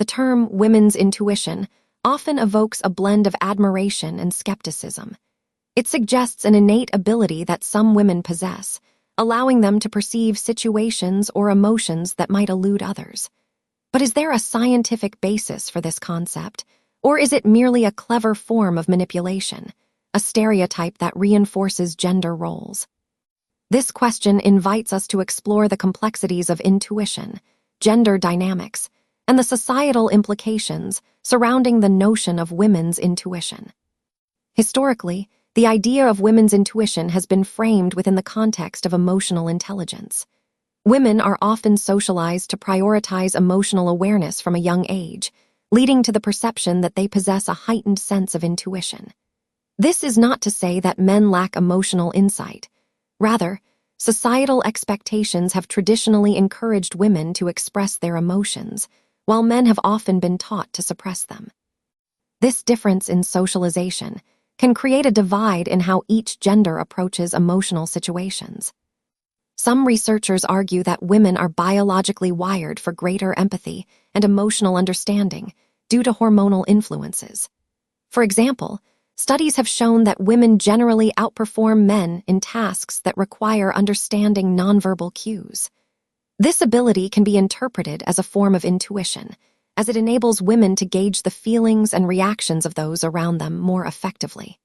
The term women's intuition often evokes a blend of admiration and skepticism. It suggests an innate ability that some women possess, allowing them to perceive situations or emotions that might elude others. But is there a scientific basis for this concept, or is it merely a clever form of manipulation, a stereotype that reinforces gender roles? This question invites us to explore the complexities of intuition, gender dynamics, and the societal implications surrounding the notion of women's intuition. Historically, the idea of women's intuition has been framed within the context of emotional intelligence. Women are often socialized to prioritize emotional awareness from a young age, leading to the perception that they possess a heightened sense of intuition. This is not to say that men lack emotional insight. Rather, societal expectations have traditionally encouraged women to express their emotions, while men have often been taught to suppress them. This difference in socialization can create a divide in how each gender approaches emotional situations. Some researchers argue that women are biologically wired for greater empathy and emotional understanding due to hormonal influences. For example, studies have shown that women generally outperform men in tasks that require understanding nonverbal cues. This ability can be interpreted as a form of intuition, as it enables women to gauge the feelings and reactions of those around them more effectively.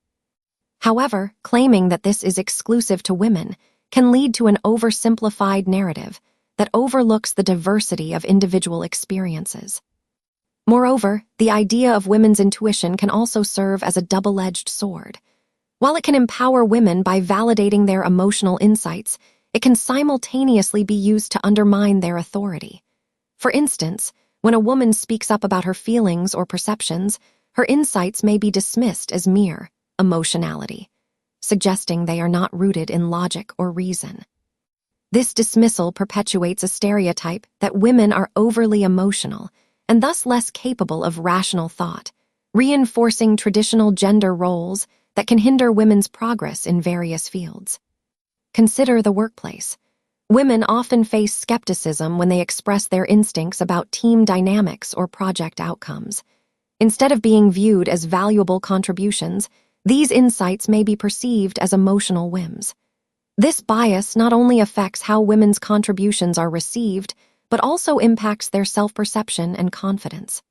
However, claiming that this is exclusive to women can lead to an oversimplified narrative that overlooks the diversity of individual experiences. Moreover, the idea of women's intuition can also serve as a double-edged sword. While it can empower women by validating their emotional insights, it can simultaneously be used to undermine their authority. For instance, when a woman speaks up about her feelings or perceptions, her insights may be dismissed as mere emotionality, suggesting they are not rooted in logic or reason. This dismissal perpetuates a stereotype that women are overly emotional and thus less capable of rational thought, reinforcing traditional gender roles that can hinder women's progress in various fields. Consider the workplace. Women often face skepticism when they express their instincts about team dynamics or project outcomes. Instead of being viewed as valuable contributions, these insights may be perceived as emotional whims. This bias not only affects how women's contributions are received, but also impacts their self-perception and confidence.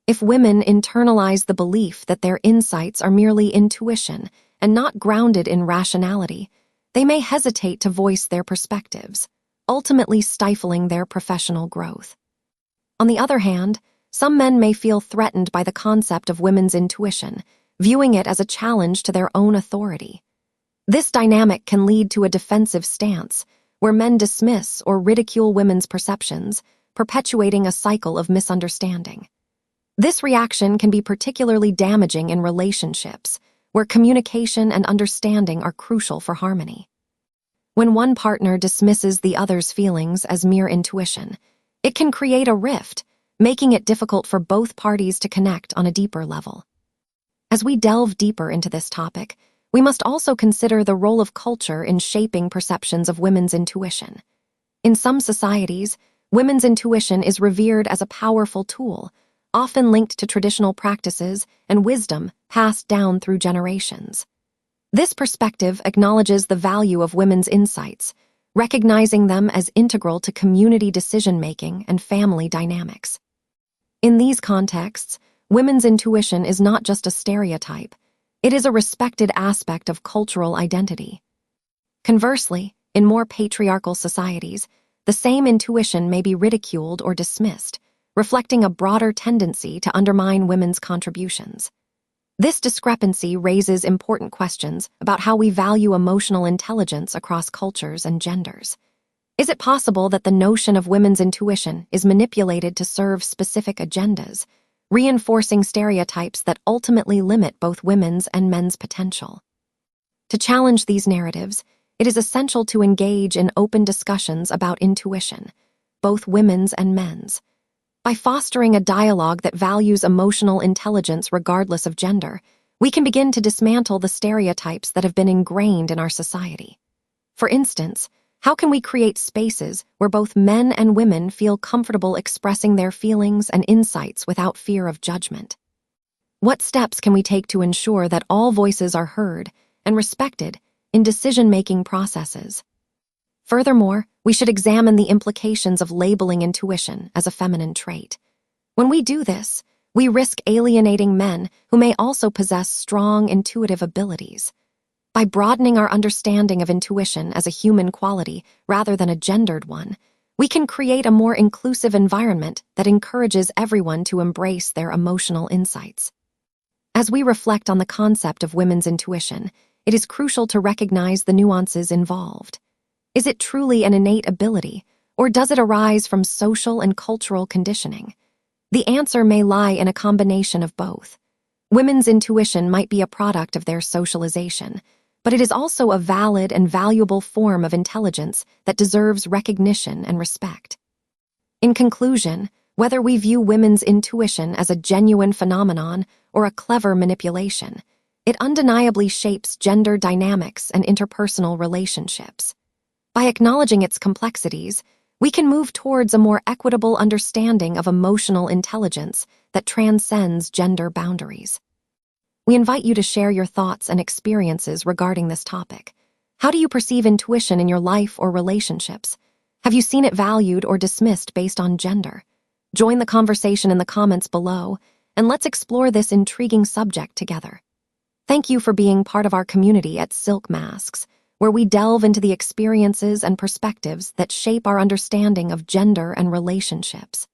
If women internalize the belief that their insights are merely intuition and not grounded in rationality, they may hesitate to voice their perspectives, ultimately stifling their professional growth. On the other hand, some men may feel threatened by the concept of women's intuition, viewing it as a challenge to their own authority. This dynamic can lead to a defensive stance, where men dismiss or ridicule women's perceptions, perpetuating a cycle of misunderstanding. This reaction can be particularly damaging in relationships, where communication and understanding are crucial for harmony. When one partner dismisses the other's feelings as mere intuition, it can create a rift, making it difficult for both parties to connect on a deeper level. As we delve deeper into this topic, we must also consider the role of culture in shaping perceptions of women's intuition. In some societies, women's intuition is revered as a powerful tool, often linked to traditional practices and wisdom passed down through generations. This perspective acknowledges the value of women's insights, recognizing them as integral to community decision-making and family dynamics. In these contexts, women's intuition is not just a stereotype, it is a respected aspect of cultural identity. Conversely, in more patriarchal societies, the same intuition may be ridiculed or dismissed, reflecting a broader tendency to undermine women's contributions. This discrepancy raises important questions about how we value emotional intelligence across cultures and genders. Is it possible that the notion of women's intuition is manipulated to serve specific agendas, reinforcing stereotypes that ultimately limit both women's and men's potential? To challenge these narratives, it is essential to engage in open discussions about intuition, both women's and men's. By fostering a dialogue that values emotional intelligence regardless of gender, we can begin to dismantle the stereotypes that have been ingrained in our society. For instance, How can we create spaces where both men and women feel comfortable expressing their feelings and insights without fear of judgment? What steps can we take to ensure that all voices are heard and respected in decision-making processes? Furthermore, we should examine the implications of labeling intuition as a feminine trait. When we do this, we risk alienating men who may also possess strong intuitive abilities. By broadening our understanding of intuition as a human quality rather than a gendered one, we can create a more inclusive environment that encourages everyone to embrace their emotional insights. As we reflect on the concept of women's intuition, it is crucial to recognize the nuances involved. Is it truly an innate ability, or does it arise from social and cultural conditioning? The answer may lie in a combination of both. Women's intuition might be a product of their socialization, but it is also a valid and valuable form of intelligence that deserves recognition and respect. In conclusion, whether we view women's intuition as a genuine phenomenon or a clever manipulation, it undeniably shapes gender dynamics and interpersonal relationships. By acknowledging its complexities, we can move towards a more equitable understanding of emotional intelligence that transcends gender boundaries. We invite you to share your thoughts and experiences regarding this topic. How do you perceive intuition in your life or relationships? Have you seen it valued or dismissed based on gender? Join the conversation in the comments below, and let's explore this intriguing subject together. Thank you for being part of our community at Silk Masks, where we delve into the experiences and perspectives that shape our understanding of gender and relationships.